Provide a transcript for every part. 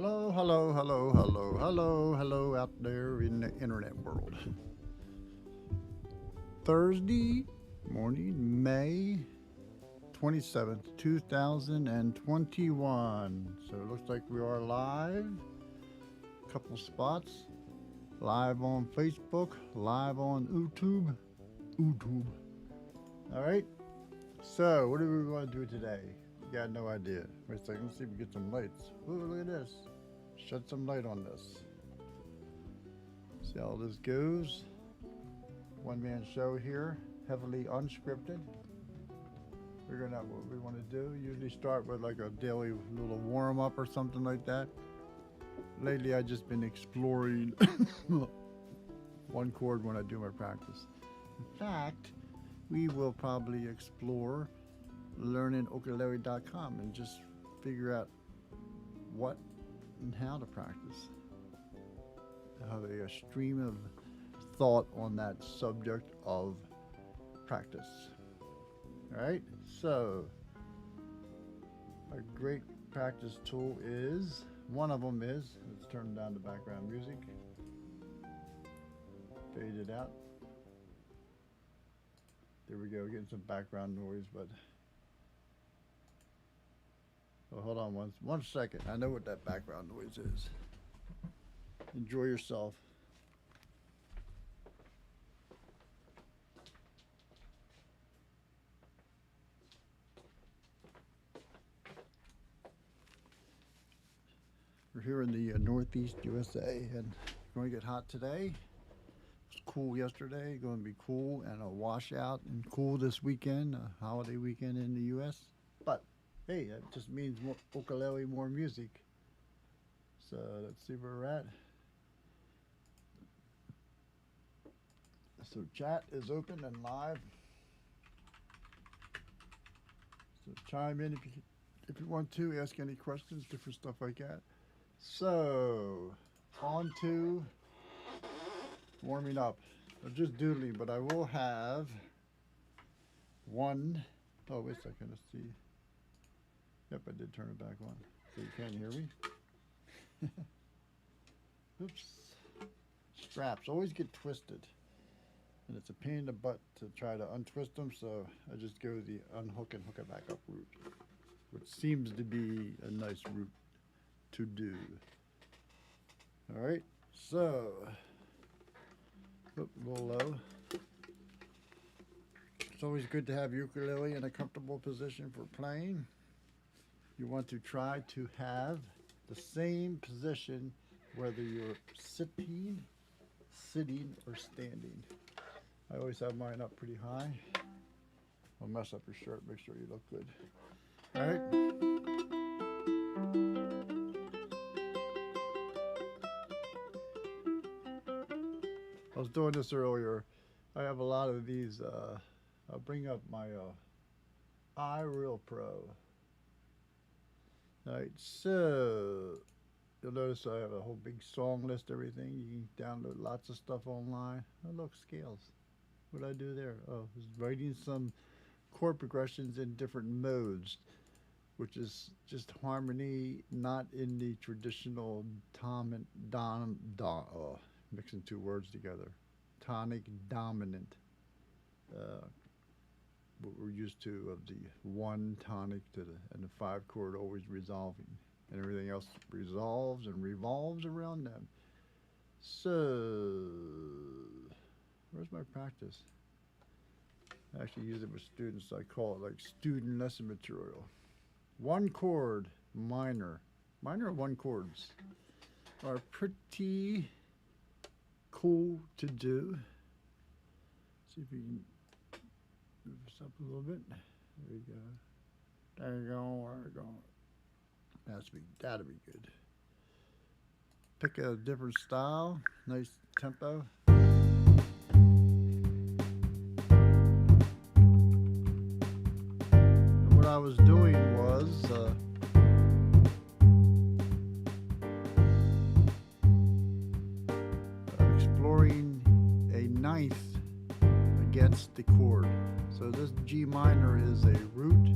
Hello, hello, hello, hello, hello, hello out there in the internet world. Thursday morning, May 27th, 2021. So it looks like we are live. Couple spots. Live on Facebook, live on YouTube. All right. So, what are we going to do today? Got no idea. Wait a second. Let's see if we get some lights. Ooh, look at this. Shed some light on this. See how this goes. One man show here, heavily unscripted. Figuring out what we want to do. Usually start with like a daily little warm up or something like that. Lately, I've just been exploring one chord when I do my practice. In fact, we will probably explore learningukulele.com and just figure out what and how to practice. I have a stream of thought on that subject of practice. All right, so a great practice tool is, one of them is, let's turn down the background music, fade it out. There we go, getting some background noise, but oh, hold on one second. I know what that background noise is. Enjoy yourself. We're here in the Northeast USA, and it's going to get hot today. It was cool yesterday, going to be cool and a washout and cool this weekend, a holiday weekend in the US. But hey, that just means more ukulele, more music. So let's see where we're at. So chat is open and live. So chime in if you want to, ask any questions, different stuff like that. So on to warming up. I'm just doodling, but I will have one. Oh, wait a second. Let's see. Yep, I did turn it back on. So you can't hear me. Oops. Straps always get twisted. And it's a pain in the butt to try to untwist them, so I just go the unhook and hook it back up route, which seems to be a nice route to do. All right, so, a little low. It's always good to have ukulele in a comfortable position for playing. You want to try to have the same position whether you're sitting, or standing. I always have mine up pretty high. I'll mess up your shirt, make sure you look good. All right. I was doing this earlier. I have a lot of these. I'll bring up my iReal Pro. All right, so you'll notice I have a whole big song list, everything. You can download lots of stuff online. Oh, look, scales. What did I do there? Oh, I was writing some chord progressions in different modes, which is just harmony, not in the traditional mixing two words together. Tonic dominant. What we're used to of the one tonic to and the 5 chord always resolving, and everything else resolves and revolves around them. So, where's my practice? I actually use it with students. I call it like student lesson material. One chord, minor. Minor one chords are pretty cool to do. See if we can move this up a little bit. There we go. There you go. There you go. That'll be good. Pick a different style. Nice tempo. And what I was doing was exploring a ninth against the chord. So this G minor is a root,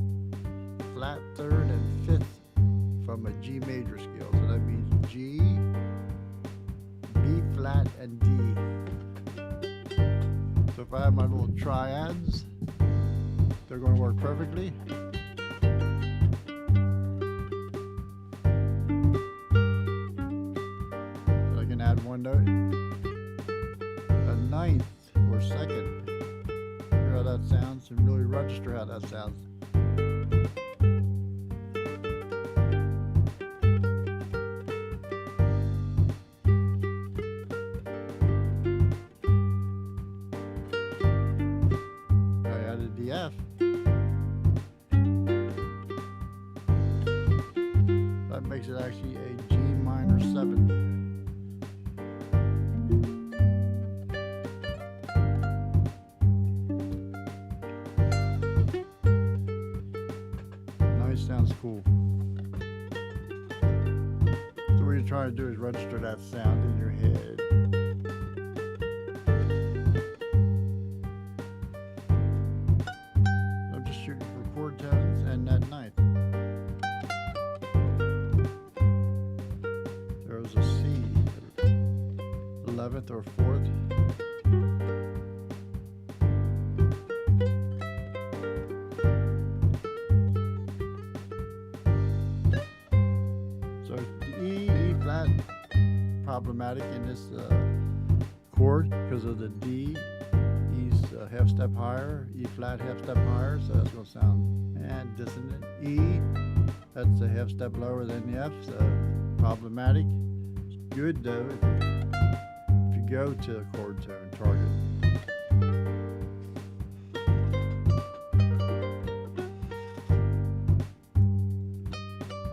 flat third, and fifth from a G major scale. So that means G, B flat, and D. So if I have my little triads, they're going to work perfectly. So I can add one note, a ninth or second. Hear how that sounds and really register how that sounds. F. That makes it actually a G minor 7. Nice, sounds cool. So what you're trying to do is register that sound in your head. Shooting for chord tones and that ninth. There was a C, 11th or 4th. So the E flat, problematic in this chord because of the D. E's half step higher, E flat half step higher, so that's going to sound dissonant. E, that's a half step lower than the F, so problematic. It's good though if you go to a chord tone target.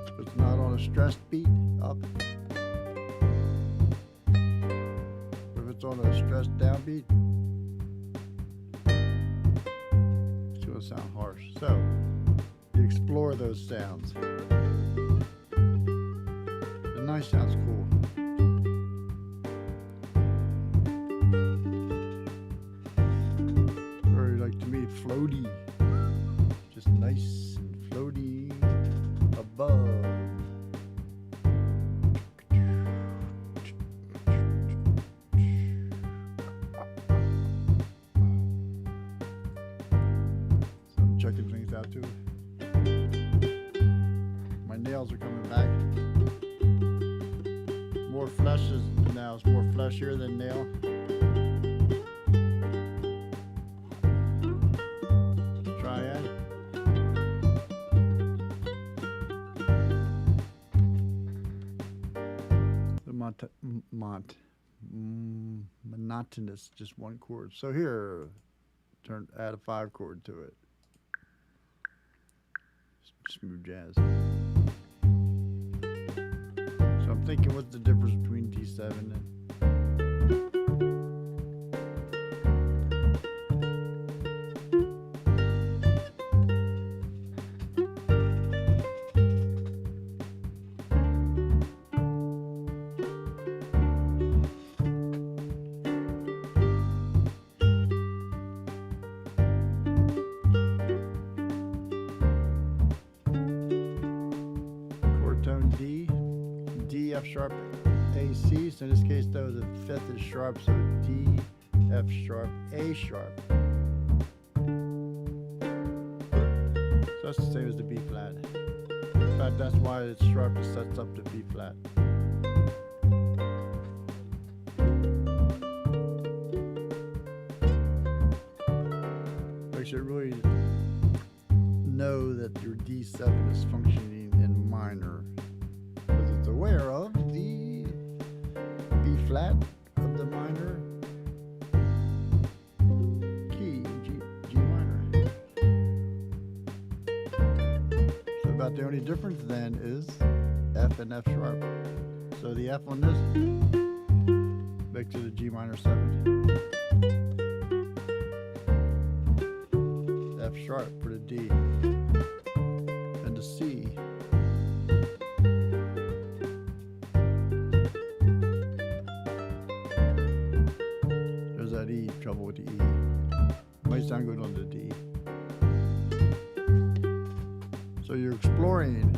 If it's not on a stressed beat, up. If it's on a stressed down beat, sound harsh. So you explore those sounds. The nice sounds cool. Very, like, to me, floaty. Just nice and floaty above. Checking things out too. My nails are coming back. More flesh is now. It's more fleshier than nail. Triad. The monotonous, just one chord. So here, add a 5 chord to it. Smooth jazz. So I'm thinking, what's the difference between D7 and tone D, D, F sharp, A, C. So in this case though, the 5th is sharp, so D, F sharp, A sharp. So that's the same as the B flat. In fact, that's why it's sharp, it sets up to B flat. Makes you really know that your D7 is functioning in minor, because it's aware of the B flat of the minor key, G minor. So about the only difference then is F and F sharp. So the F on this makes it a G minor 7. F sharp for the D. And the C. There's that E, trouble with the E. Might sound good on the D. So you're exploring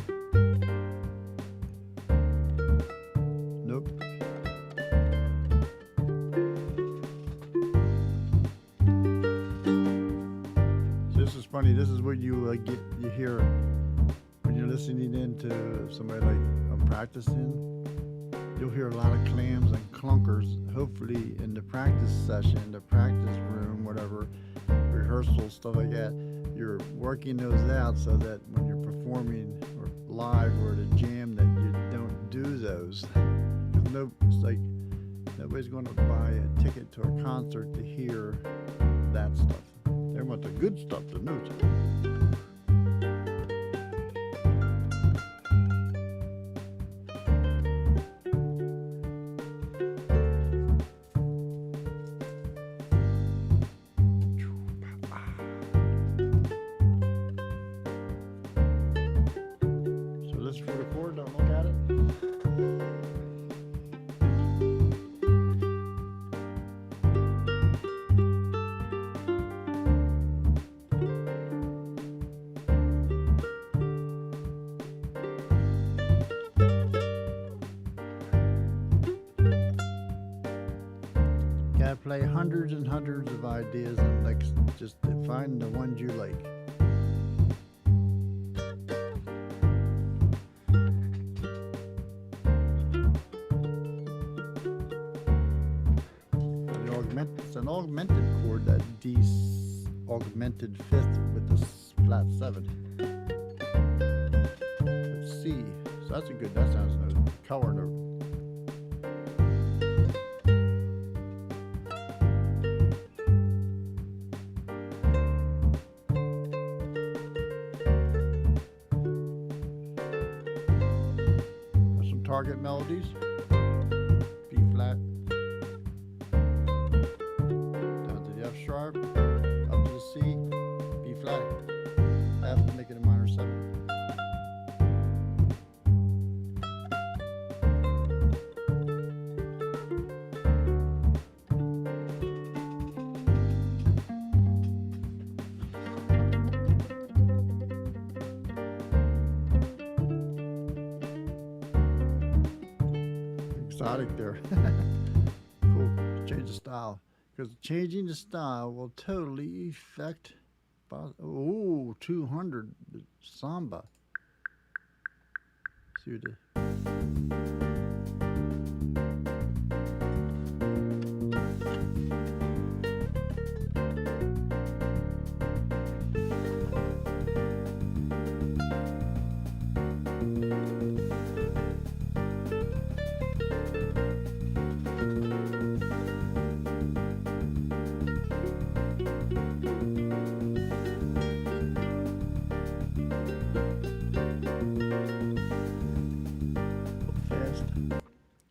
funny. This is what you you hear when you're listening into somebody like I'm practicing. You'll hear a lot of clams and clunkers. Hopefully, in the practice session, the practice room, whatever, rehearsal stuff like that, you're working those out so that when you're performing or live or at a jam, that you don't do those. It's like nobody's going to buy a ticket to a concert to hear that stuff. They want the good stuff, the notes. So listen for the chord, don't look at it. Gotta play hundreds and hundreds of ideas and like just to find the ones you like. It's an augmented chord, that D augmented fifth with the flat seven. Let's C. So that's a good. That sounds nice. Color note. Target melodies, B flat, down to the F sharp, up to the C, B flat, F, make it a minor 7. Exotic there. Cool. Change the style, because changing the style will totally affect. Oh, 200 Samba. See what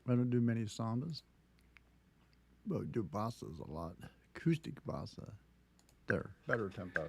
I don't do many sambas, but I do bossas a lot. Acoustic bossa. There, better tempo.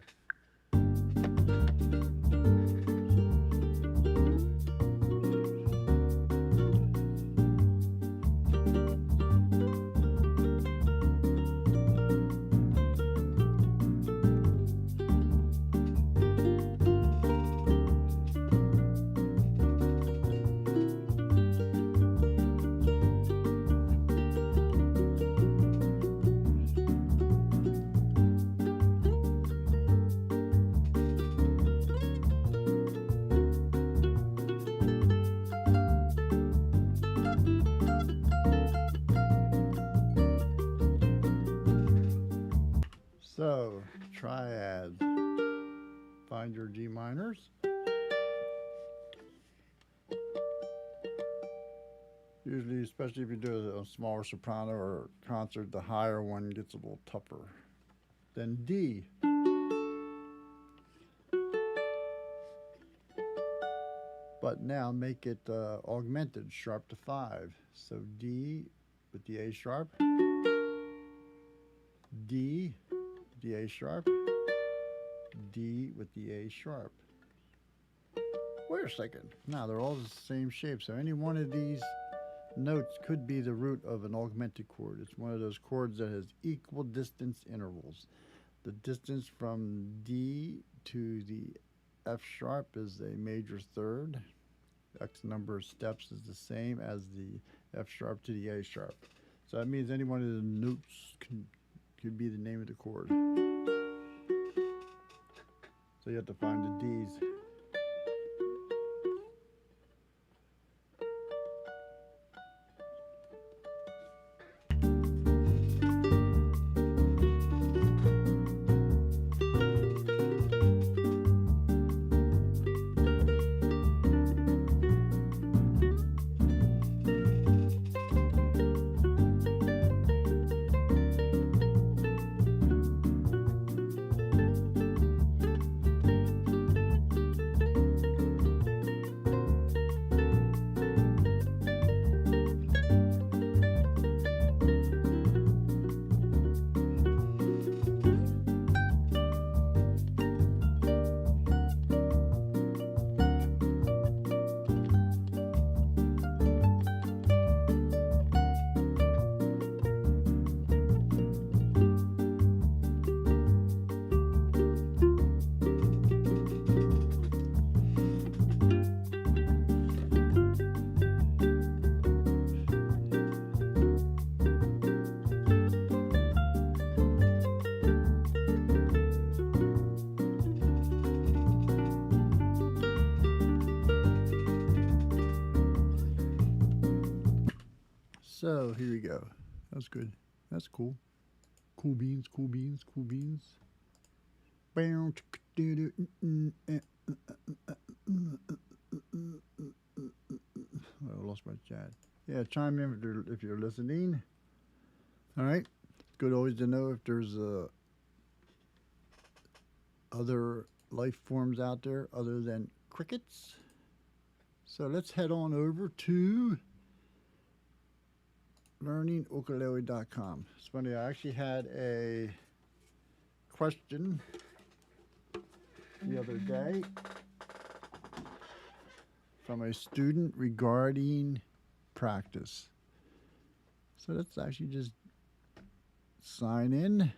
So, Triad. Find your G minors. Usually, especially if you do a smaller soprano or concert, the higher one gets a little tougher. Then D. But now make it augmented, sharp to 5. So D with the A sharp. D, the A sharp, D with the A sharp. Wait a second. Now they're all the same shape, so any one of these notes could be the root of an augmented chord. It's one of those chords that has equal distance intervals. The distance from D to the F sharp is a major third. X number of steps is the same as the F sharp to the A sharp. So that means any one of the notes could be the name of the chord. So you have to find the D's. So here we go. That's good. That's cool. Cool beans, cool beans, cool beans. I lost my chat. Yeah, chime in if you're listening. All right. It's good always to know if there's other life forms out there other than crickets. So let's head on over to learningukulele.com. It's funny, I actually had a question the other day from a student regarding practice. So let's actually just sign in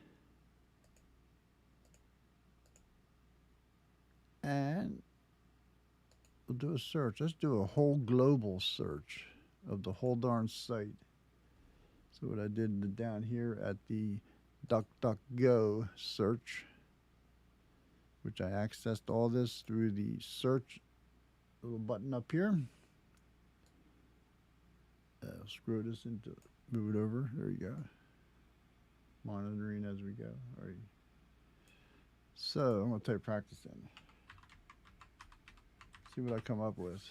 and we'll do a search. Let's do a whole global search of the whole darn site. So what I did down here at the DuckDuckGo search, which I accessed all this through the search little button up here. Screw this into, move it over. There you go. Monitoring as we go. All right. So I'm going to type practice in. See what I come up with.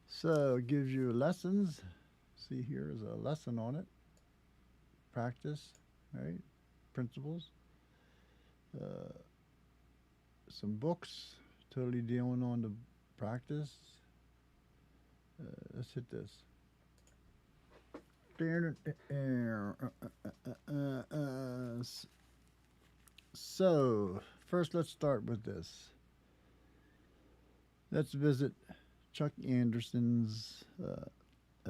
So it gives you lessons. See, here is a lesson on it. Practice, right? Principles. Some books, totally dealing on the practice. Let's hit this. So, first let's start with this. Let's visit Chuck Anderson's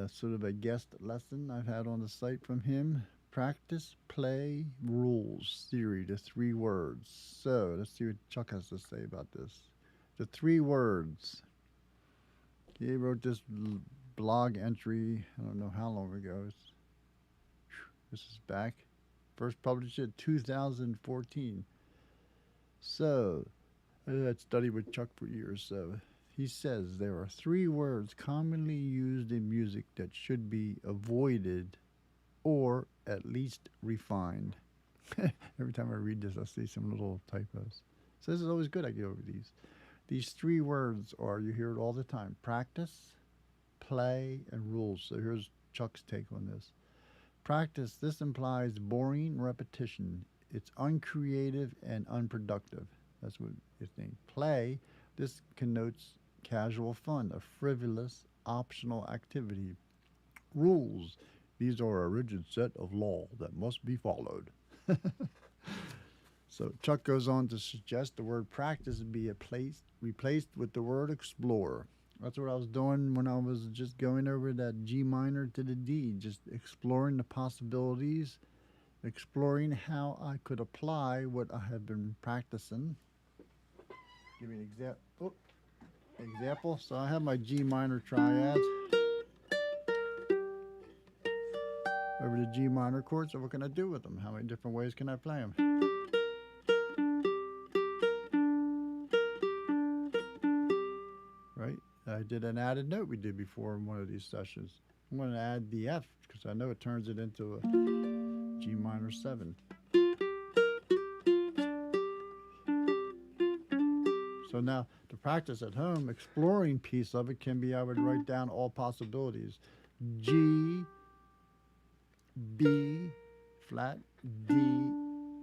sort of a guest lesson I've had on the site from him. Practice, play, rules, theory, the 3 words. So let's see what Chuck has to say about this. The 3 words. He wrote this blog entry, I don't know how long ago. This is back. First published in 2014. So I had studied with Chuck for years, so he says there are 3 words commonly used in music that should be avoided or at least refined. Every time I read this, I see some little typos. So this is always good I get over these. These 3 words are, you hear it all the time, practice, play, and rules. So here's Chuck's take on this. Practice, this implies boring repetition. It's uncreative and unproductive. That's what you think. Play, this connotes casual fun, a frivolous, optional activity. Rules, these are a rigid set of law that must be followed. So Chuck goes on to suggest the word practice be replaced with the word explore. That's what I was doing when I was just going over that G minor to the D, just exploring the possibilities, exploring how I could apply what I have been practicing. Give me an example. So I have my G minor triads over the G minor chords. So what can I do with them? How many different ways can I play them? did an added note we did before in one of these sessions. I'm going to add the F because I know it turns it into a G minor 7. So now to practice at home, exploring piece of it can be I would write down all possibilities. G, B, flat, D,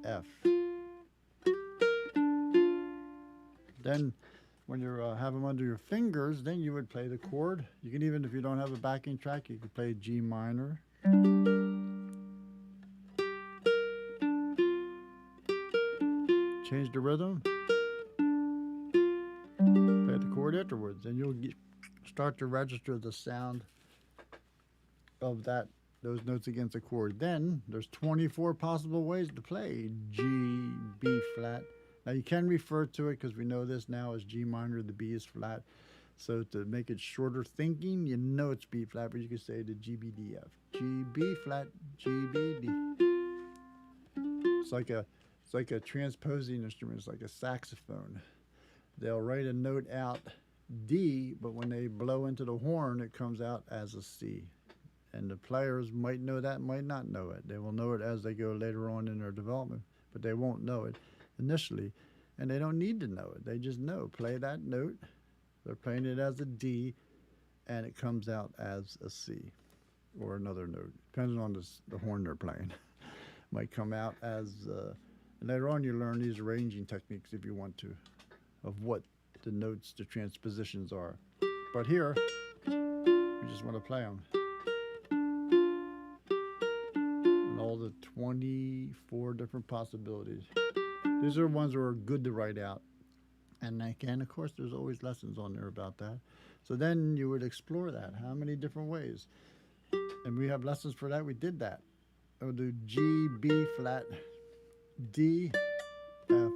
F. Then when you have them under your fingers, then you would play the chord. You can even, if you don't have a backing track, you could play G minor. Change the rhythm. Play the chord afterwards, and you'll start to register the sound of those notes against the chord. Then there's 24 possible ways to play G, B flat. Now you can refer to it because we know this now as G minor, the B is flat. So to make it shorter thinking, you know it's B flat, but you can say the G, B, D, F. G, B flat, G, B, D. It's like a transposing instrument. It's like a saxophone. They'll write a note out D, but when they blow into the horn, it comes out as a C. And the players might know that, might not know it. They will know it as they go later on in their development, but they won't know it initially. And they don't need to know it. They just know, play that note. They're playing it as a D, and it comes out as a C or another note, depending on the horn they're playing. Might come out as, and later on you learn these arranging techniques if you want to, of what the notes, the transpositions are. But here, we just want to play them. And all the 24 different possibilities. These are ones that are good to write out. And again, of course, there's always lessons on there about that. So then you would explore that. How many different ways? And we have lessons for that. We did that. I would do G, B flat, D, F.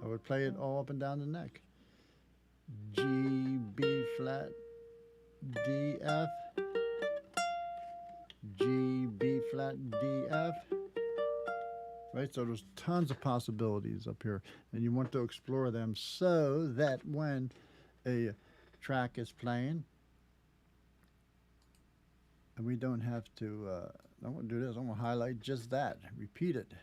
I would play it all up and down the neck. G, B flat, D, F. G, B flat, D, F. Right, so there's tons of possibilities up here, and you want to explore them so that when a track is playing, and we don't have to, I'm going to do this, I'm going to highlight just that, repeat it.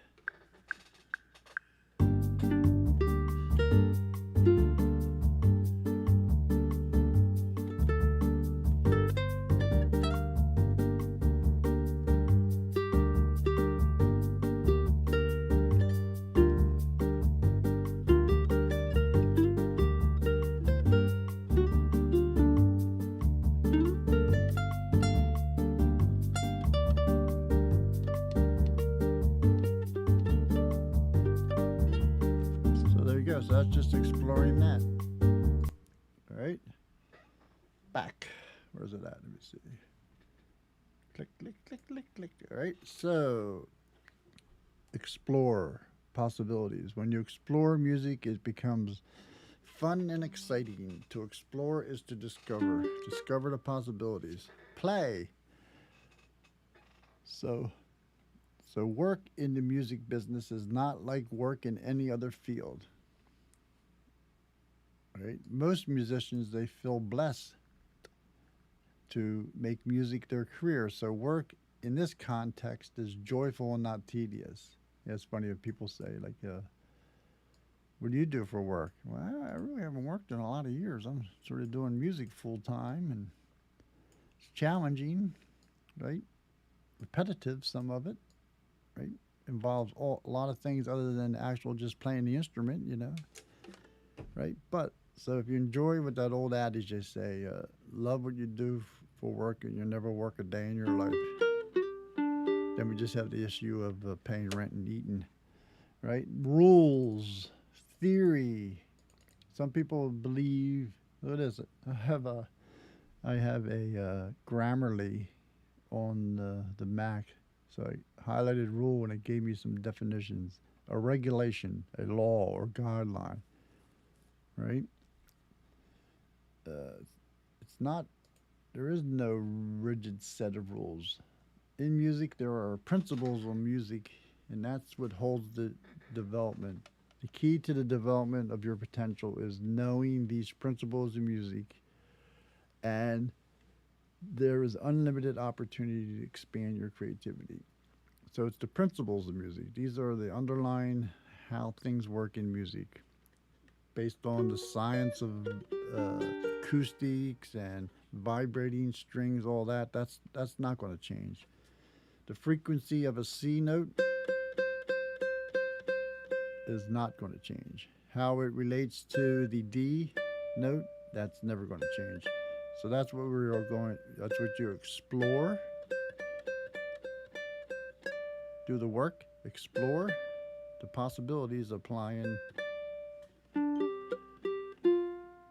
So that's just exploring that. All right. Back. Where's it at? Let me see. Click, click, click, click, click. All right. So explore possibilities. When you explore music, it becomes fun and exciting. To explore is to discover. Discover the possibilities. Play. So work in the music business is not like work in any other field. Right? Most musicians, they feel blessed to make music their career. So work in this context is joyful and not tedious. Yeah, it's funny if people say, like, what do you do for work? Well, I really haven't worked in a lot of years. I'm sort of doing music full time, and it's challenging, right? Repetitive, some of it, right? Involves a lot of things other than actual just playing the instrument, you know, right? But so if you enjoy what that old adage they say, love what you do for work and you'll never work a day in your life. Then we just have the issue of paying rent and eating, right? Rules, theory. Some people believe, what is it? I have a Grammarly on the Mac. So I highlighted rule and it gave me some definitions. A regulation, a law or guideline, right? It's not, there is no rigid set of rules. In music, there are principles on music, and that's what holds the development The key to the development of your potential is knowing these principles of music, and there is unlimited opportunity to expand your creativity. So it's the principles of music. These are the underlying how things work in music, based on the science of uh, acoustics and vibrating strings, all that. That's not going to change. The frequency of a C note is not going to change. How it relates to the D note, that's never going to change. So that's what we are going. That's what you explore. Do the work. Explore the possibilities of applying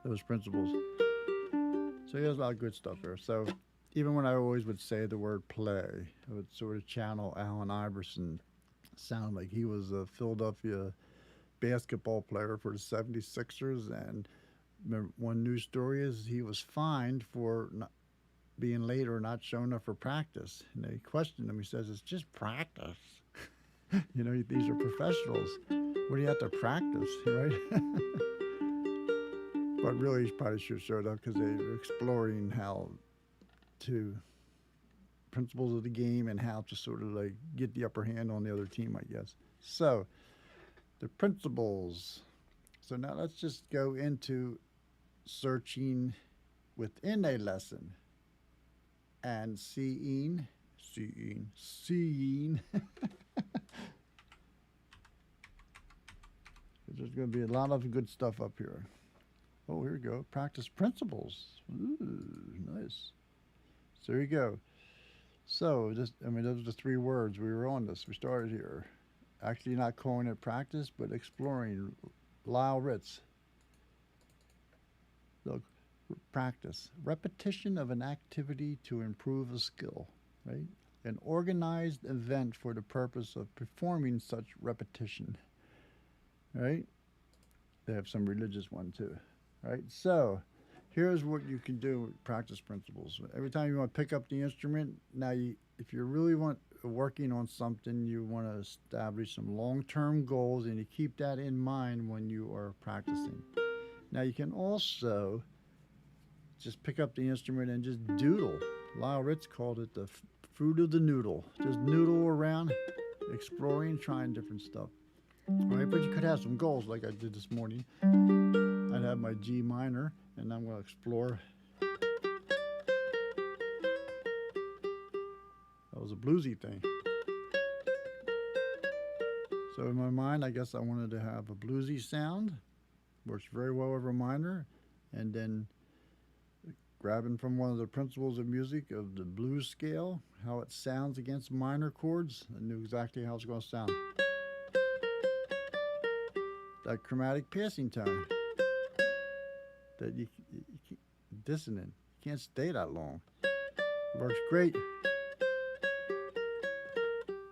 those principles. So there's a lot of good stuff there. So even when I always would say the word play, I would sort of channel Allen Iverson. Sound like he was a Philadelphia basketball player for the 76ers. And one news story is he was fined for not being late or not showing up for practice. And they questioned him. He says, it's just practice. You know, these are professionals. What do you have to practice, right? But really, he probably should have showed up because they were exploring how to principles of the game and how to sort of like get the upper hand on the other team, I guess. So the principles. So now let's just go into searching within a lesson and seeing. There's going to be a lot of good stuff up here. Oh, here we go. Practice principles. Ooh, nice. So here you go. So, those are the three words. We were on this. We started here. Actually, not calling it practice, but exploring. Lyle Ritz. Look, practice. Repetition of an activity to improve a skill, right? An organized event for the purpose of performing such repetition, right? They have some religious one too, right? So, here's what you can do with practice principles. Every time you want to pick up the instrument, now if you really want working on something, you want to establish some long-term goals, and you keep that in mind when you are practicing. Now you can also just pick up the instrument and just doodle. Lyle Ritz called it the fruit of the noodle. Just noodle around, exploring, trying different stuff. All right, but you could have some goals like I did this morning. I'd have my G minor, and I'm going to explore. That was a bluesy thing. So in my mind, I guess I wanted to have a bluesy sound. Works very well over minor. And then grabbing from one of the principles of music of the blues scale, how it sounds against minor chords, I knew exactly how it's going to sound. That chromatic passing tone. That you dissonant. You can't stay that long. Works great.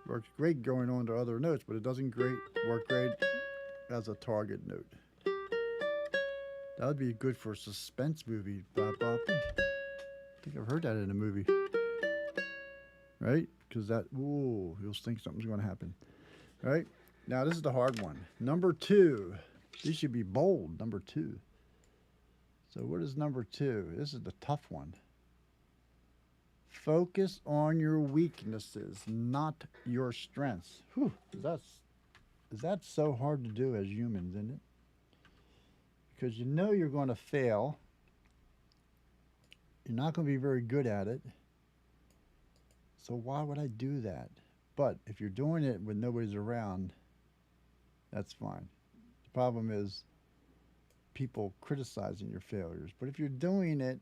Works great going on to other notes, but it doesn't work great as a target note. That would be good for a suspense movie. Bop, bop. I think I've heard that in a movie. Right? Because you'll think something's going to happen. Right? Now, this is the hard one. Number 2. These should be bold. Number 2. So what is number 2? This is the tough one. Focus on your weaknesses, not your strengths. Whew, is that so hard to do as humans, isn't it? Because you know you're going to fail. You're not going to be very good at it. So why would I do that? But if you're doing it when nobody's around, that's fine. The problem is people criticizing your failures. But if you're doing it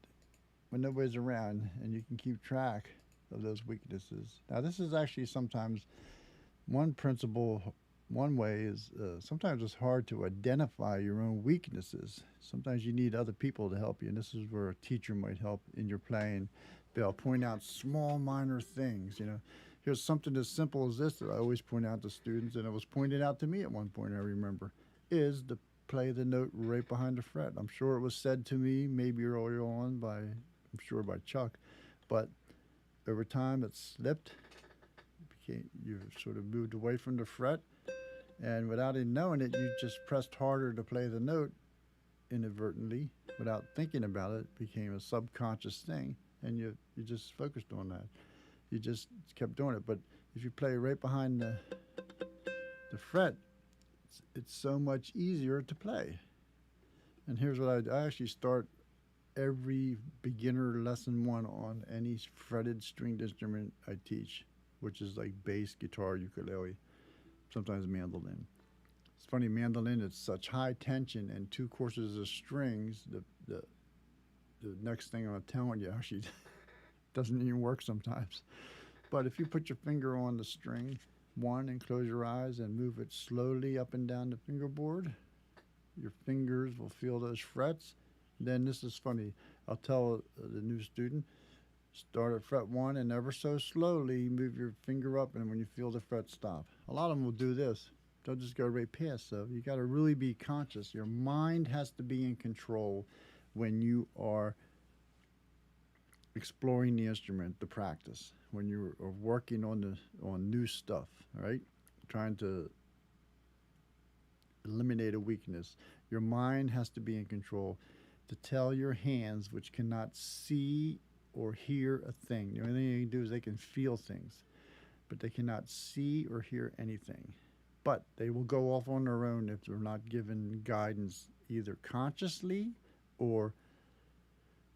when nobody's around and you can keep track of those weaknesses. Now, this is actually sometimes one principle. One way is sometimes it's hard to identify your own weaknesses. Sometimes you need other people to help you, and this is where a teacher might help in your playing. They'll point out small, minor things. You know, here's something as simple as this that I always point out to students, and it was pointed out to me at one point, I remember, is to play the note right behind the fret. I'm sure it was said to me maybe earlier on by Chuck, but over time it slipped. You sort of moved away from the fret, And without even knowing it, you just pressed harder to play the note inadvertently without thinking about it. It became a subconscious thing, and you just focused on that. You just kept doing it. But if you play right behind the fret, it's so much easier to play. And here's what I do. I actually start every beginner lesson one on any fretted stringed instrument I teach, which is like bass, guitar, ukulele, sometimes mandolin. It's funny, mandolin, it's such high tension and two courses of strings. The next thing I'm telling you actually doesn't even work sometimes. But if you put your finger on the string one and close your eyes and move it slowly up and down the fingerboard, your fingers will feel those frets. Then this is funny. I'll tell the new student, start at fret one and ever so slowly move your finger up, and when you feel the fret, stop. A lot of them will do this. They'll just go right past. So you got to really be conscious. Your mind has to be in control when you are exploring the instrument, the practice, when you are working on new stuff, right? Trying to eliminate a weakness. Your mind has to be in control to tell your hands, which cannot see or hear a thing. The only thing they can do is they can feel things, but they cannot see or hear anything. But they will go off on their own if they're not given guidance either consciously or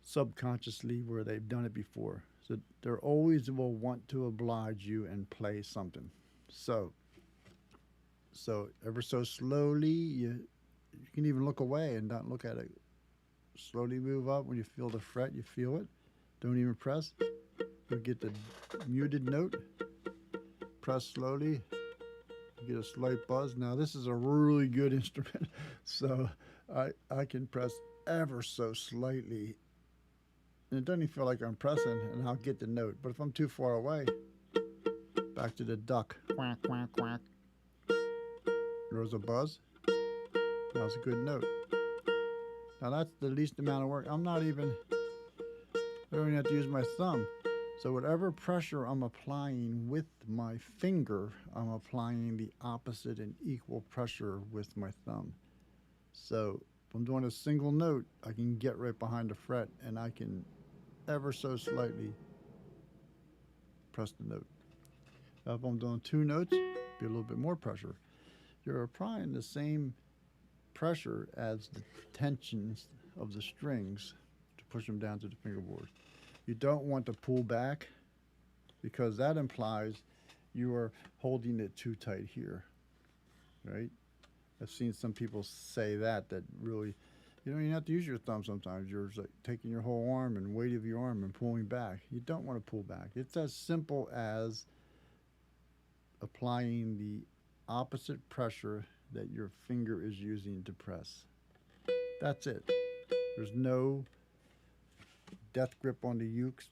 subconsciously where they've done it before. So they always will want to oblige you and play something. So ever so slowly, you can even look away and not look at it. Slowly move up. When you feel the fret, you feel it. Don't even press. You'll get the muted note. Press slowly. You get a slight buzz. Now this is a really good instrument, so I can press ever so slightly. And it doesn't even feel like I'm pressing, and I'll get the note. But if I'm too far away, back to the duck. Quack, quack, quack. There's a buzz. That's a good note. Now that's the least amount of work. I don't even have to use my thumb. So whatever pressure I'm applying with my finger, I'm applying the opposite and equal pressure with my thumb. So if I'm doing a single note, I can get right behind the fret and I can ever so slightly press the note. If I'm doing two notes, be a little bit more pressure. You're applying the same pressure as the tensions of the strings to push them down to the fingerboard. You don't want to pull back because that implies you are holding it too tight here, right? I've seen some people say that really, you don't even have to use your thumb sometimes. You're like taking your whole arm and weight of your arm and pulling back. You don't want to pull back. It's as simple as applying the opposite pressure that your finger is using to press. That's it. There's no death grip on the ukes,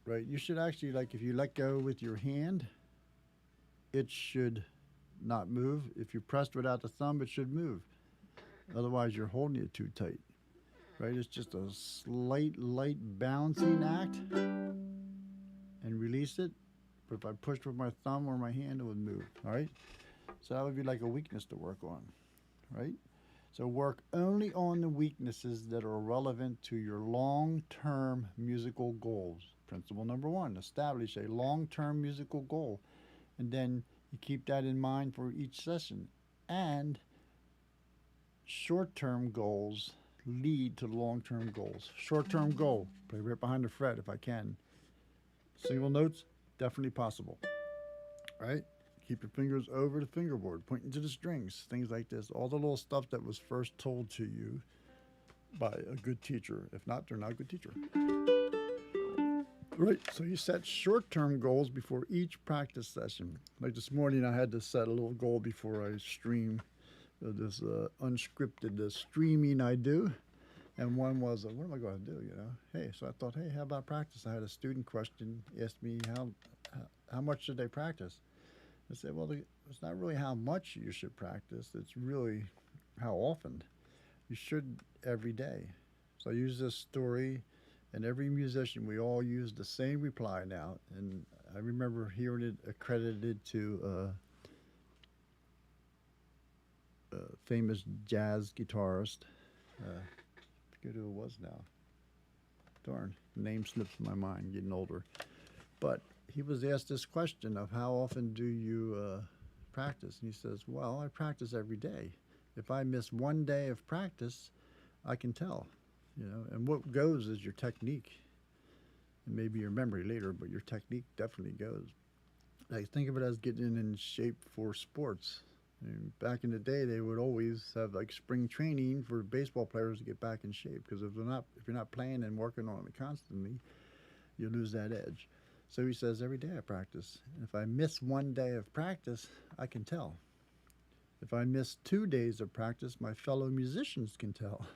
right? You should actually, like, if you let go with your hand, it should not move. If you pressed without the thumb, it should move. Otherwise, you're holding it too tight, right? It's just a slight, light balancing act and release it. But if I pushed with my thumb or my hand, it would move, all right? So that would be like a weakness to work on, right? So work only on the weaknesses that are relevant to your long-term musical goals. Principle number one, establish a long-term musical goal. And then you keep that in mind for each session. And short-term goals lead to long-term goals. Short-term goal, play right behind the fret if I can. Single notes, definitely possible, right? Keep your fingers over the fingerboard, pointing to the strings, things like this. All the little stuff that was first told to you by a good teacher. If not, they're not a good teacher. Right, so you set short-term goals before each practice session. Like this morning, I had to set a little goal before I stream this unscripted streaming I do. And one was, what am I going to do, you know? Hey, so I thought, hey, how about practice? I had a student question, asked me how much should they practice? I said, well, it's not really how much you should practice. It's really how often. You should every day. So I use this story, and every musician, we all use the same reply now. And I remember hearing it accredited to famous jazz guitarist. Forget who it was now. Darn, name slips my mind. Getting older, but he was asked this question of how often do you practice, and he says, "Well, I practice every day. If I miss one day of practice, I can tell." You know, and what goes is your technique, and maybe your memory later, but your technique definitely goes. Like think of it as getting in shape for sports. I mean, back in the day, they would always have like spring training for baseball players to get back in shape because if you're not playing and working on it constantly, you lose that edge. So he says every day I practice. And if I miss one day of practice, I can tell. If I miss 2 days of practice, my fellow musicians can tell.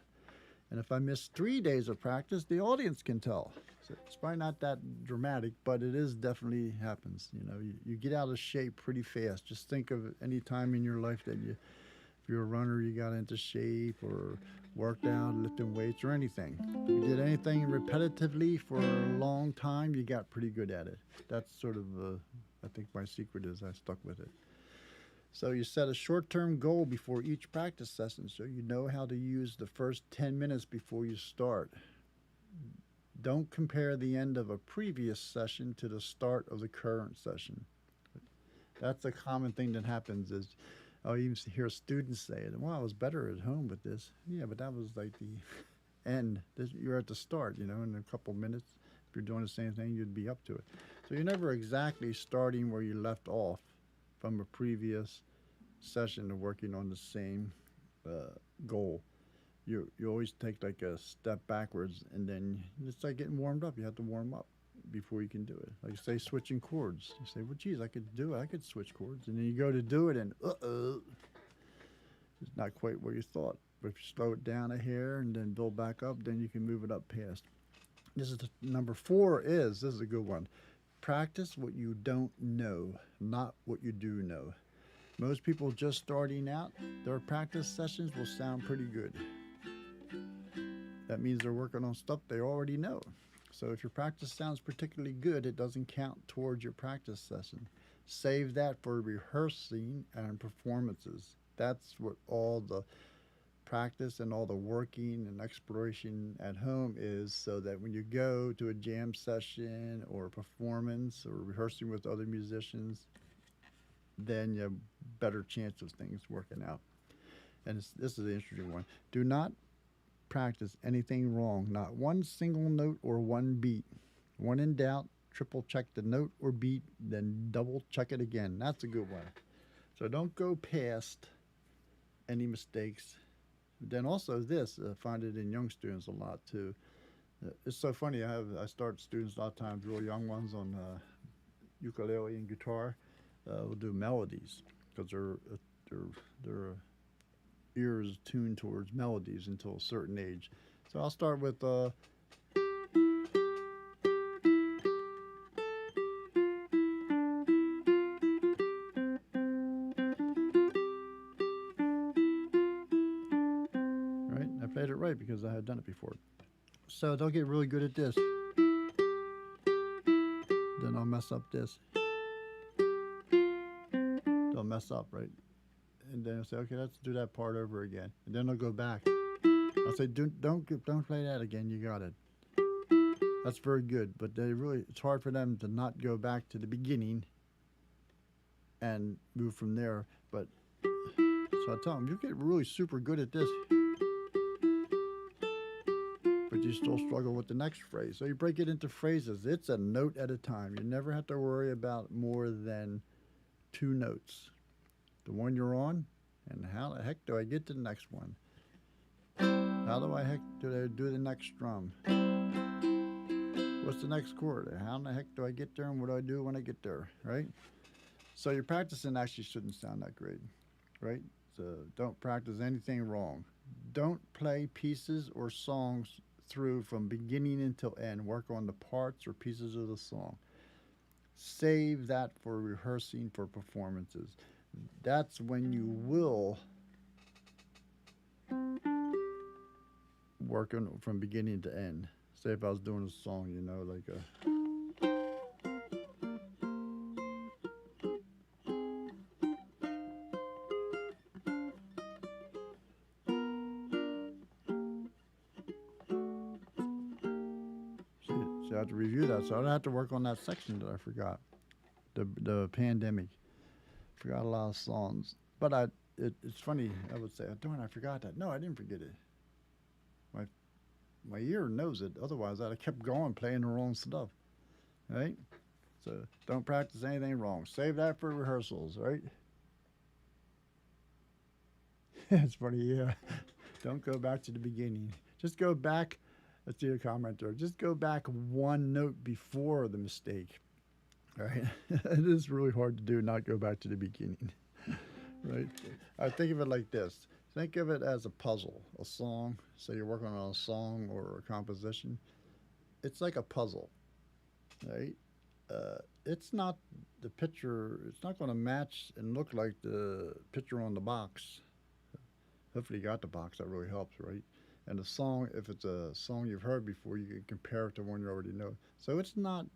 And if I miss 3 days of practice, the audience can tell. So it's probably not that dramatic, but it is definitely happens. You know, you get out of shape pretty fast. Just think of any time in your life that if you're a runner, you got into shape or worked out, lifting weights or anything. If you did anything repetitively for a long time, you got pretty good at it. That's sort of, I think my secret is I stuck with it. So you set a short-term goal before each practice session so you know how to use the first 10 minutes before you start. Don't compare the end of a previous session to the start of the current session. That's a common thing that happens is I even hear students say it. Well, I was better at home with this. Yeah, but that was like the end. You're at the start, you know, in a couple minutes. If you're doing the same thing, you'd be up to it. So you're never exactly starting where you left off from a previous session of working on the same goal. You always take like a step backwards, and then it's like getting warmed up. You have to warm up before you can do it. Like say switching chords. You say, well, geez, I could do it. I could switch chords, and then you go to do it, and it's not quite where you thought. But if you slow it down a hair and then build back up, then you can move it up past. Number 4 is this is a good one. Practice what you don't know, not what you do know. Most people just starting out, their practice sessions will sound pretty good. That means they're working on stuff they already know. So if your practice sounds particularly good, it doesn't count towards your practice session. Save that for rehearsing and performances. That's what all the practice and all the working and exploration at home is, so that when you go to a jam session or a performance or rehearsing with other musicians, then you have better chance of things working out. And this is the interesting one. Do not practice anything wrong, not one single note or one beat. When in doubt, triple check the note or beat, then double check it again. That's a good one. So don't go past any mistakes. Then also this, I find it in young students a lot too. It's so funny. I start students a lot of times, real young ones, on ukulele and guitar. We'll do melodies because their ears tuned towards melodies until a certain age. So I'll start with right. I played it right because I had done it before. So they'll get really good at this. Then I'll mess up this. They'll mess up, right? And then I'll say, okay, let's do that part over again. And then they'll go back. I'll say, don't play that again. You got it. That's very good. But it's hard for them to not go back to the beginning and move from there. But so I tell them, you get really super good at this, but you still struggle with the next phrase. So you break it into phrases. It's a note at a time. You never have to worry about more than 2 notes. The one you're on, and how the heck do I get to the next one? How do I do the next strum? What's the next chord? How in the heck do I get there, and what do I do when I get there, right? So your practicing actually shouldn't sound that great, right? So don't practice anything wrong. Don't play pieces or songs through from beginning until end. Work on the parts or pieces of the song. Save that for rehearsing for performances. That's when you will work on from beginning to end. Say if I was doing a song, you know, like a So I have to review that. So I have to work on that section that I forgot. The pandemic. Forgot a lot of songs. But it's funny. I would say, darn, I forgot that. No, I didn't forget it. My my ear knows it. Otherwise, I'd have kept going playing the wrong stuff. Right? So don't practice anything wrong. Save that for rehearsals. Right? It's funny. Yeah. Don't go back to the beginning. Just go back. Let's see a comment there. Just go back one note before the mistake. Right? It is really hard to do. Not go back to the beginning. Right? I think of it like this. Think of it as a puzzle, a song. So you're working on a song or a composition. It's like a puzzle, right? It's not the picture. It's not going to match and look like the picture on the box. Hopefully, you got the box. That really helps, right? And the song, if it's a song you've heard before, you can compare it to one you already know. So it's not.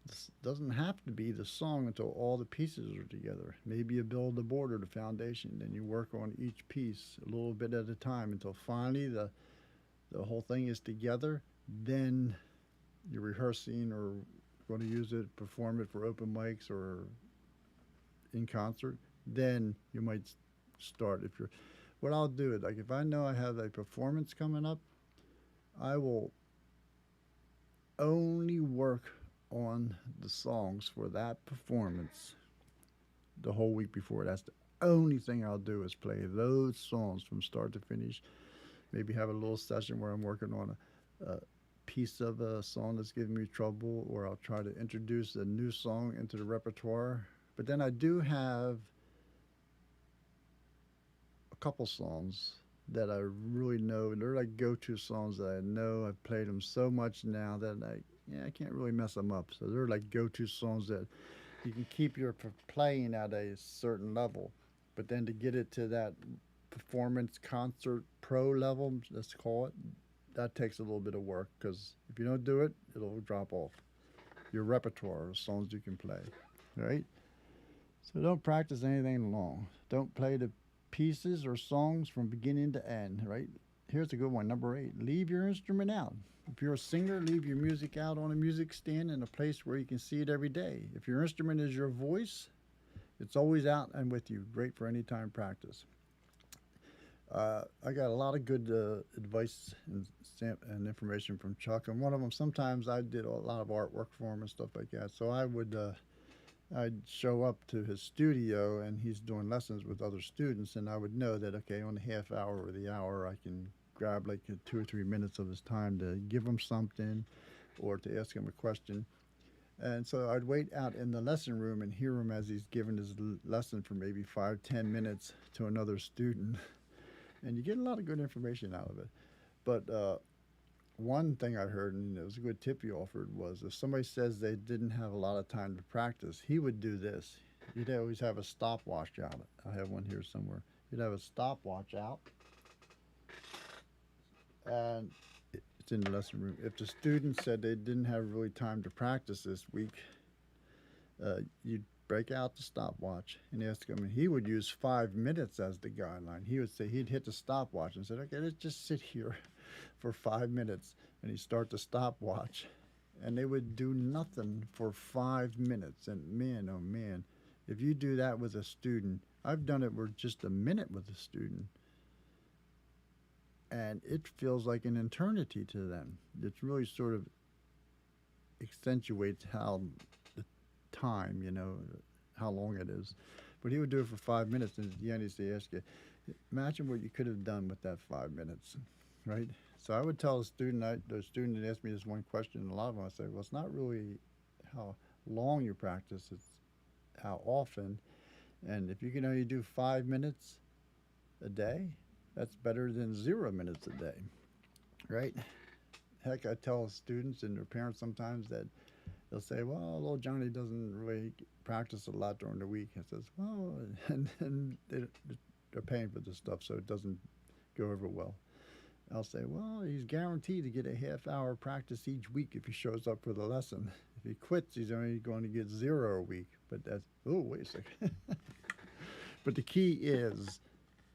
This doesn't have to be the song until all the pieces are together. Maybe you build the border, the foundation, then you work on each piece a little bit at a time until finally the whole thing is together. Then you're rehearsing or going to use it, perform it for open mics or in concert. Then you might start. If you're, what I'll do is like if I know I have a performance coming up, I will only work on the songs for that performance the whole week before. That's the only thing I'll do is play those songs from start to finish. Maybe have a little session where I'm working on a piece of a song that's giving me trouble, or I'll try to introduce a new song into the repertoire. But then I do have a couple songs that I really know. They're like go-to songs that I know. I've played them so much now that I can't really mess them up. So they're like go-to songs that you can keep your playing at a certain level, but then to get it to that performance concert pro level, let's call it, that takes a little bit of work because if you don't do it, it'll drop off your repertoire of songs you can play, right? So don't practice anything long. Don't play the pieces or songs from beginning to end, right? Here's a good one, number 8. Leave your instrument out. If you're a singer, leave your music out on a music stand in a place where you can see it every day. If your instrument is your voice, it's always out and with you. Great for any time practice. I got a lot of good advice and information from Chuck, and one of them, sometimes I did a lot of artwork for him and stuff like that. So I'd show up to his studio, and he's doing lessons with other students, and I would know that, okay, on the half hour or the hour, I can grab like 2 or 3 minutes of his time to give him something or to ask him a question. And so I'd wait out in the lesson room and hear him as he's giving his lesson for maybe 5-10 minutes to another student. And you get a lot of good information out of it. But one thing I heard, and it was a good tip he offered, was if somebody says they didn't have a lot of time to practice, he would do this. He'd always have a stopwatch out. I have one here somewhere. He'd have a stopwatch out, and it's in the lesson room. If the student said they didn't have really time to practice this week, you'd break out the stopwatch and ask him, and he would use 5 minutes as the guideline. He would say he'd hit the stopwatch and said, okay, let's just sit here for 5 minutes, and he'd start the stopwatch, and they would do nothing for 5 minutes. And man, oh man, if you do that with a student, I've done it with just a minute with a student, and it feels like an eternity to them. It's really sort of accentuates how the time, how long it is. But he would do it for 5 minutes, and at the end he'd ask you, imagine what you could have done with that 5 minutes, right? So I would tell the student that asked me this one question, and a lot of them I say, well, it's not really how long you practice, it's how often. And if you can only do 5 minutes a day, that's better than 0 minutes a day, right? Heck, I tell students and their parents sometimes that they'll say, well, little Johnny doesn't really practice a lot during the week. I says, well, and they're paying for this stuff, so it doesn't go over well. I'll say, well, he's guaranteed to get a half-hour practice each week if he shows up for the lesson. If he quits, he's only going to get 0 a week. But that's, oh, wait a second. But the key is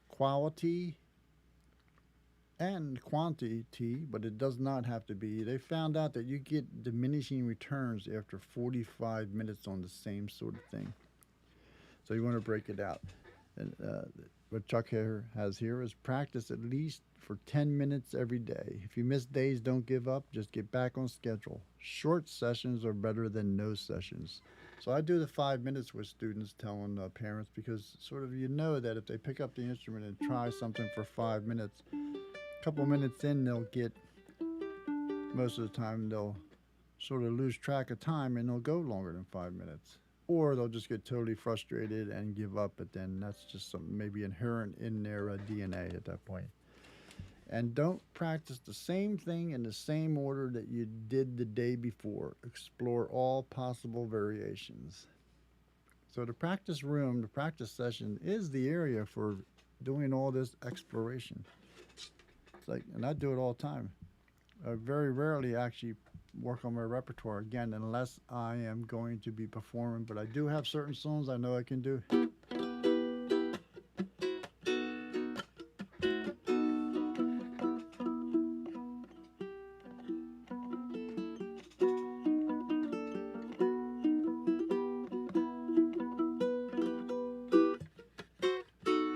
quality and quantity, but it does not have to be. They found out that you get diminishing returns after 45 minutes on the same sort of thing. So you want to break it out. And, what Chuck here has here is practice at least for 10 minutes every day. If you miss days, don't give up. Just get back on schedule. Short sessions are better than no sessions. So I do the 5 minutes with students, telling parents, because sort of you know that if they pick up the instrument and try something for 5 minutes, a couple minutes in, they'll get, most of the time, they'll sort of lose track of time and they'll go longer than 5 minutes. Or they'll just get totally frustrated and give up, but then that's just something maybe inherent in their DNA at that point. And don't practice the same thing in the same order that you did the day before. Explore all possible variations. So the practice room, the practice session, is the area for doing all this exploration. It's like, and I do it all the time. I very rarely actually work on my repertoire again unless I am going to be performing, but I do have certain songs I know I can do.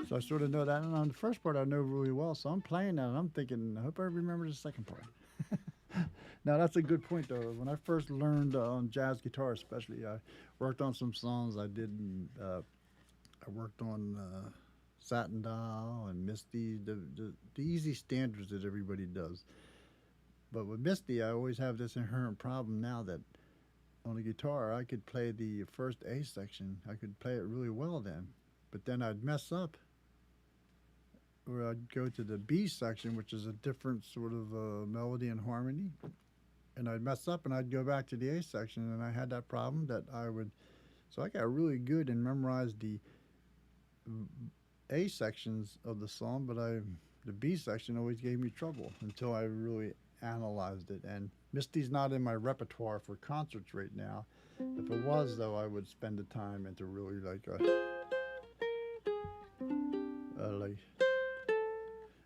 So I sort of know that, and on the first part I know really well, so I'm playing that and I'm thinking, I hope I remember the second part. Now, that's a good point, though. When I first learned on jazz guitar especially, I worked on some songs I did. I worked on Satin Doll and Misty, the easy standards that everybody does. But with Misty, I always have this inherent problem now that on the guitar, I could play the first A section. I could play it really well then. But then I'd mess up, or I'd go to the B section, which is a different sort of melody and harmony. And I'd mess up and I'd go back to the A section, and I had that problem that I would, so I got really good and memorized the A sections of the song, but the B section always gave me trouble until I really analyzed it. And Misty's not in my repertoire for concerts right now. If it was, though, I would spend the time into really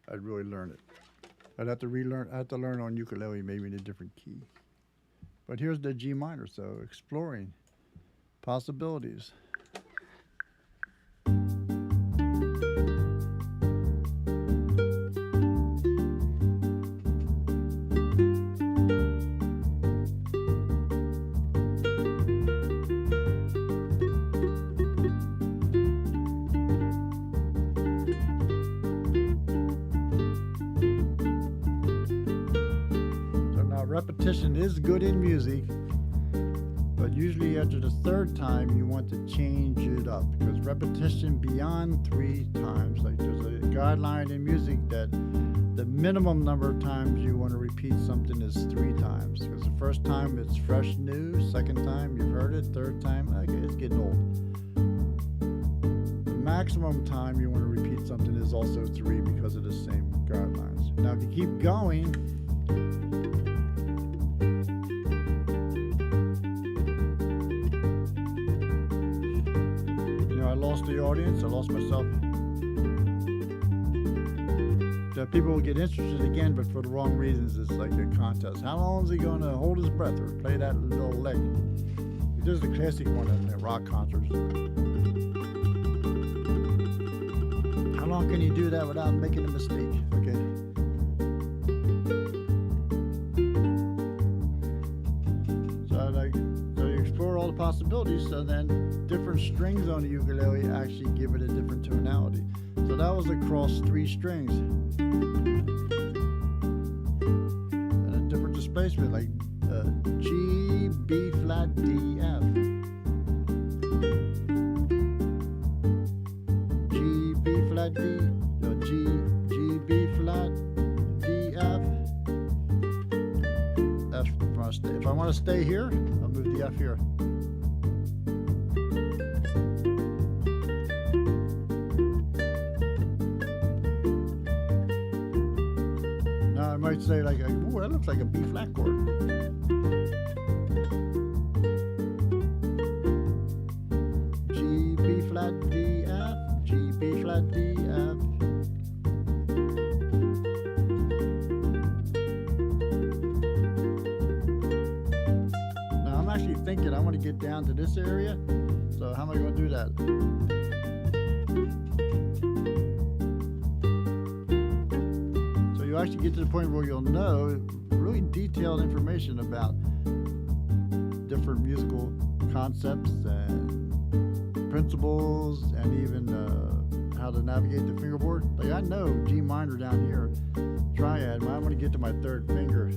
I'd really learn it. I'd have to relearn. I have to learn on ukulele, maybe in a different key. But here's the G minor, so exploring possibilities. Repetition is good in music, but usually after the third time you want to change it up, because repetition beyond 3 times, like there's a guideline in music that the minimum number of times you want to repeat something is 3 times, because the first time it's fresh new, second time you've heard it, third time okay, it's getting old. The maximum time you want to repeat something is also 3 because of the same guidelines. Now if you keep going, I lost the audience, I lost myself. The people will get interested again, but for the wrong reasons. It's like a contest. How long is he going to hold his breath or play that little lick? He does the classic one in the rock concerts. How long can you do that without making a mistake? Okay. So you explore all the possibilities, so then different strings on the ukulele actually give it a different tonality. So that was across 3 strings. And a different displacement, like G, B flat, D, F. G, B flat, D, G, B flat, D, F. If I want to stay here, I'll move the F here. Now I might say like, ooh, that looks like a B flat chord. G, B flat, D, F, G, B flat, D, F. actually thinking I want to get down to this area. So how am I going to do that? So you actually get to the point where you'll know really detailed information about different musical concepts and principles, and even how to navigate the fingerboard. Like I know G minor down here, Triad, but I'm going to get to my third finger.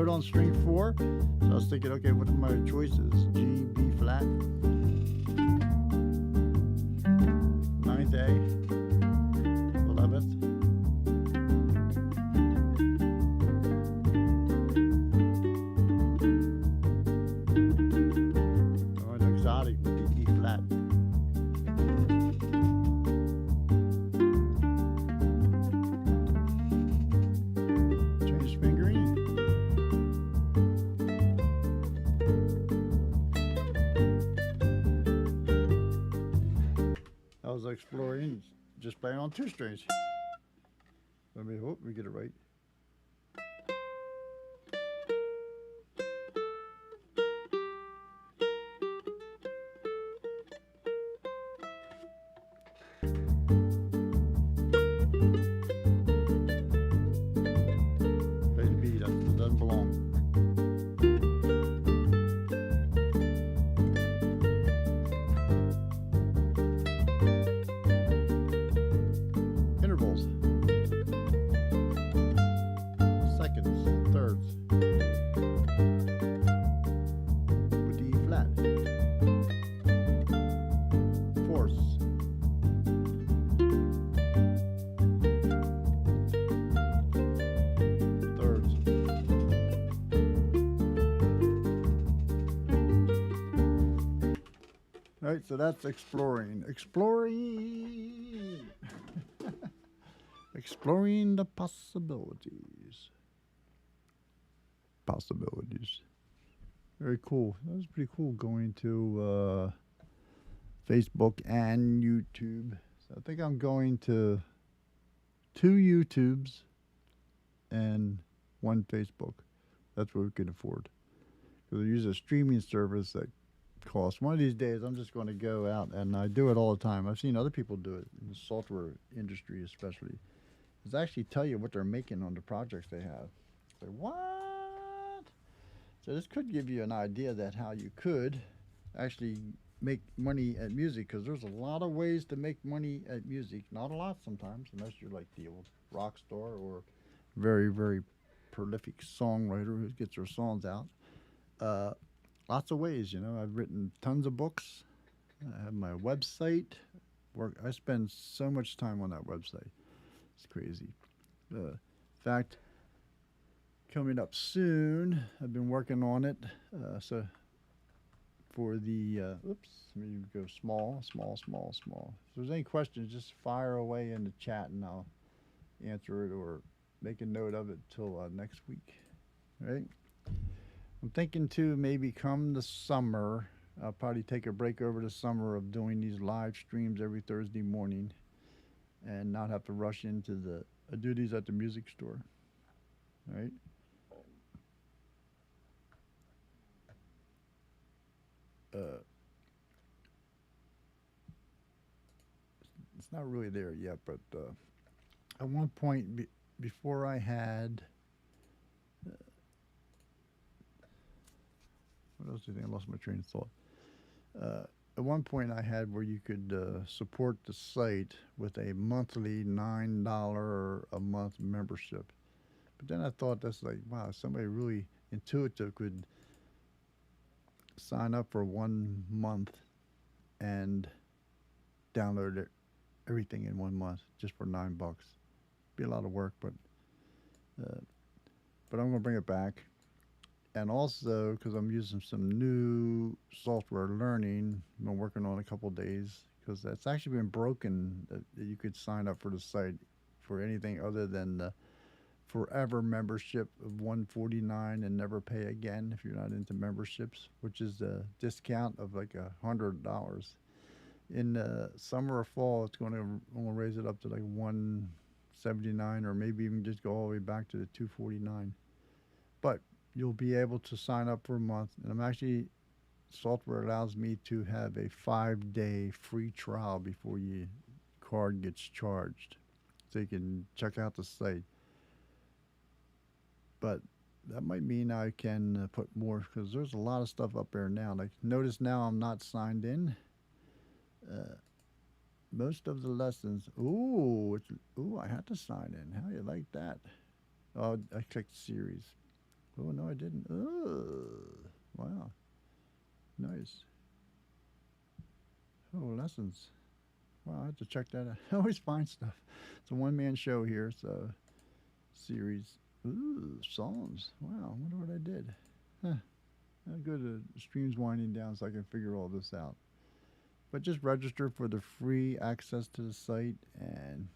On string 4, so I was thinking, okay, what are my choices? G, B flat, 9th A, 11th, or an exotic would be E flat. Change fingering. I was exploring just playing on 2 strings. Let me hope we get it right. Play the B, that doesn't belong. Seconds, thirds, with the E flat, fourths, thirds, all right, so that's exploring, exploring the possibilities. Very cool. That was pretty cool going to Facebook and YouTube. So I think I'm going to 2 YouTubes and 1 Facebook. That's what we can afford. Because I use a streaming service that costs. One of these days I'm just going to go out, and I do it all the time. I've seen other people do it, in the software industry especially. It's actually tell you what they're making on the projects they have. Like, what? So this could give you an idea that how you could actually make money at music, because there's a lot of ways to make money at music. Not a lot sometimes, unless you're like the old rock star or very, very prolific songwriter who gets her songs out. Lots of ways, you know. I've written tons of books. I have my website. I spend so much time on that website. It's crazy. In fact, coming up soon, I've been working on it. So for the, oops, let me go small. If there's any questions, just fire away in the chat and I'll answer it or make a note of it till next week. All right? I'm thinking to maybe come the summer, I'll probably take a break over the summer of doing these live streams every Thursday morning and not have to rush into I do these at the music store. All right? It's not really there yet, but at one point before I had what else do you think? I lost my train of thought. At one point I had where you could support the site with a monthly $9 a month membership. But then I thought, that's like, wow, somebody really intuitive could sign up for 1 month and download everything in 1 month just for $9. Be a lot of work, but I'm going to bring it back. And also, because I'm using some new software learning, I've been working on a couple days, because that's actually been broken. That you could sign up for the site for anything other than the forever membership of 149 and never pay again if you're not into memberships, which is a discount of like $100. In the summer or fall, it's going to raise it up to like 179, or maybe even just go all the way back to the 249. But you'll be able to sign up for a month, and I'm actually software allows me to have a 5-day free trial before your card gets charged, so you can check out the site. But that might mean I can put more, because there's a lot of stuff up there now. Like, notice now I'm not signed in. Uh, Most of the lessons. Ooh, I had to sign in. How you like that? Oh, I clicked series. Oh no, I didn't. Oh, wow, nice. Oh, lessons. Wow, I have to check that out. I always find stuff. It's a one-man show here, so series. Ooh, songs. Wow, I wonder what I did. Huh. I'll go to streams winding down so I can figure all this out. But just register for the free access to the site, and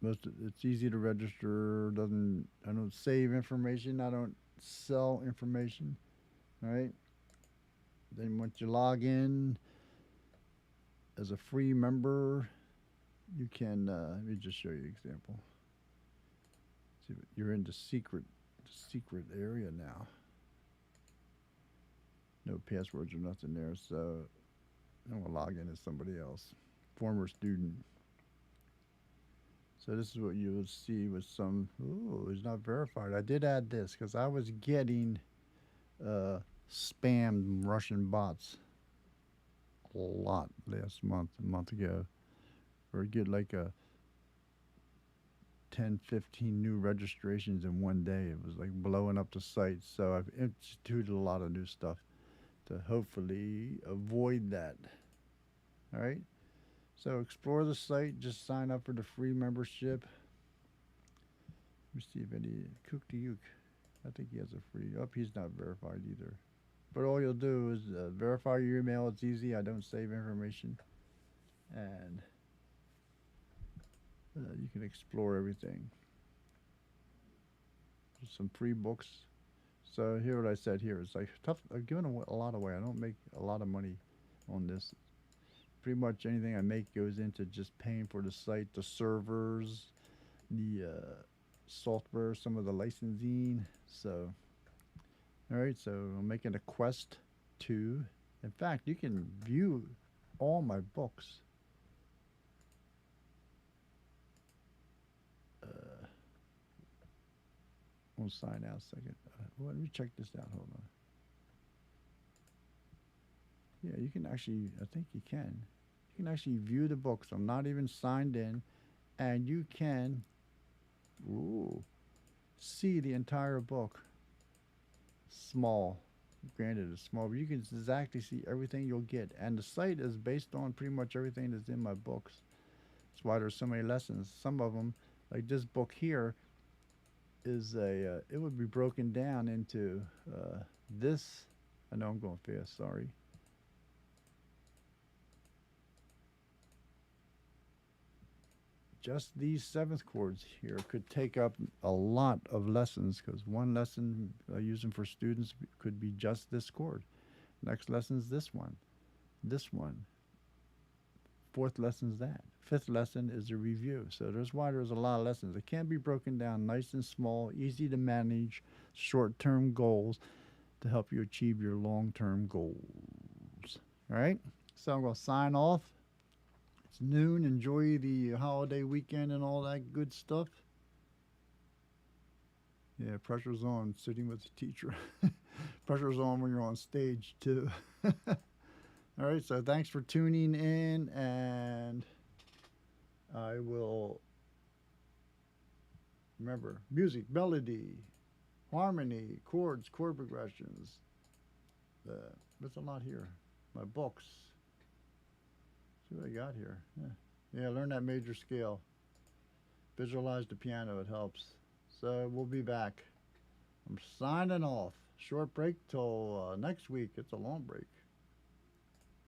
it's easy to register. Doesn't I don't save information. I don't sell information. All right. Then once you log in as a free member, you can. Let me just show you an example. See, you're in the secret area now. No passwords or nothing there, so I'm gonna log in as somebody else, former student. So this is what you will see with some. Oh, it's not verified. I did add this because I was getting uh, spammed Russian bots a lot last month, a month ago, or get like a 10, 15 new registrations in one day. It was like blowing up the site. So I've instituted a lot of new stuff to hopefully avoid that. All right. So explore the site. Just sign up for the free membership. Let me see if any Kook to Uke. I think he has a free. Oh, he's not verified either. But all you'll do is verify your email. It's easy. I don't save information, and you can explore everything. There's some free books. So here, what I said here is like tough. I've given a lot away. I don't make a lot of money on this. Pretty much anything I make goes into just paying for the site, the servers, the software, some of the licensing. So, all right. So I'm making a quest to. In fact, you can view all my books. We'll sign out a second. Well, let me check this out. Hold on. Yeah, you can actually. I think you can. You can actually view the books. I'm not even signed in, and you can. Ooh, see the entire book. Small. Granted, it's small, but you can exactly see everything you'll get. And the site is based on pretty much everything that's in my books. That's why there's so many lessons. Some of them, like this book here, is a. It would be broken down into this. I know I'm going fast. Sorry. Just these seventh chords here could take up a lot of lessons, because one lesson using for students could be just this chord. Next lesson is this one. This one. Fourth lesson is that. Fifth lesson is a review. So there's why there's a lot of lessons. It can be broken down nice and small, easy to manage, short-term goals to help you achieve your long-term goals. All right? So I'm going to sign off. It's noon. Enjoy the holiday weekend and all that good stuff. Yeah, pressure's on sitting with the teacher. Pressure's on when you're on stage, too. All right, so thanks for tuning in, and I will remember music, melody, harmony, chords, chord progressions. There's a lot here. My books. See what I got here. Yeah, learn that major scale. Visualize the piano. It helps. So we'll be back. I'm signing off. Short break till next week. It's a long break.